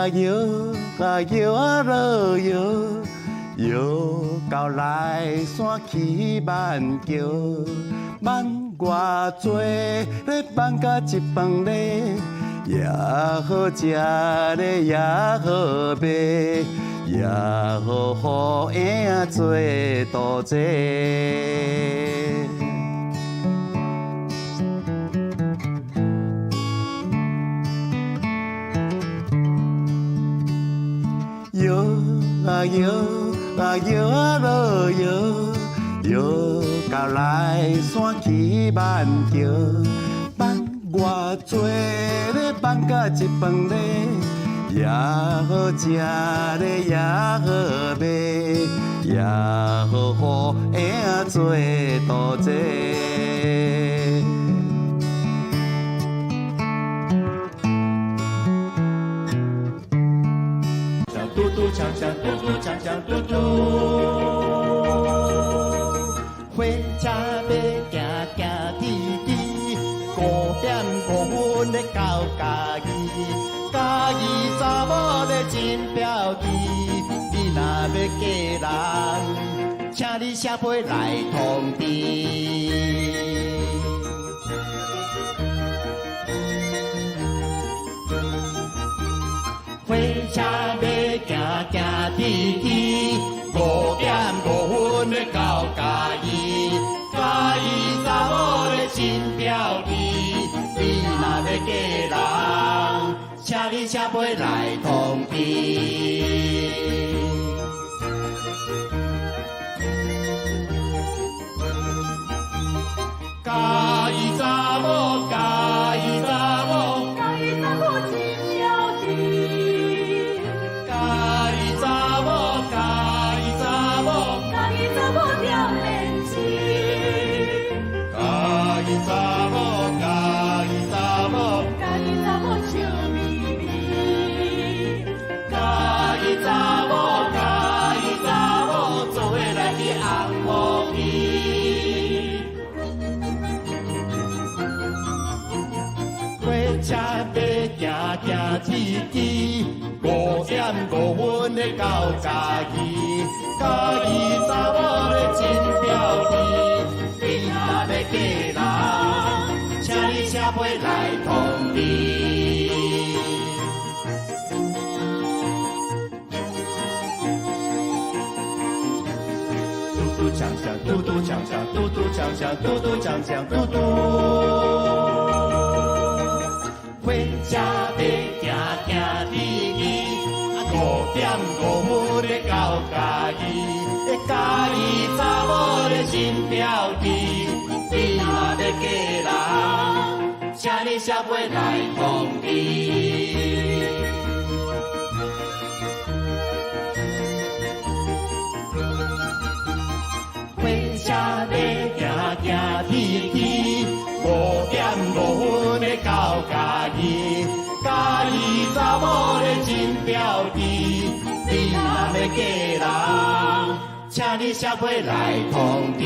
摇啊落摇，摇到来山起万桥，万偌多咧放甲一饭咧，也好食咧也好买，也好互婴做渡济。摇啊摇啊落摇，摇到来山起万桥，放偌多咧放甲一饭咧，也好食咧也好买，也好互婴做渡济。嘟嘟锵锵，嘟嘟锵锵，嘟嘟。火车要行行滴滴，5:5分咧到嘉义，嘉义查某咧真标致，你若要嫁人，请你写批来通知。火车要行行滴滴，5:5分咧到嘉义，嘉义查某咧真标致，你若要嫁人，请你写批来通知。嘉义查某，嘉义查某，嘉义查某真标致。车要行行滴滴，5:5分咧到嘉义，嘉义查某咧真标致，你若要嫁人，请你写批来通知。嘟嘟锵锵，嘟嘟锵锵，嘟嘟锵锵，嘟嘟锵锵，嘟嘟。火车要行行滴滴，5:5分咧到嘉义，嘉义查某咧真标致，你若要嫁人，请你写批来通知。火车要行行滴滴，5:5分咧到嘉义，嘉义查某咧真标致，你若要嫁人，请你写批来通知。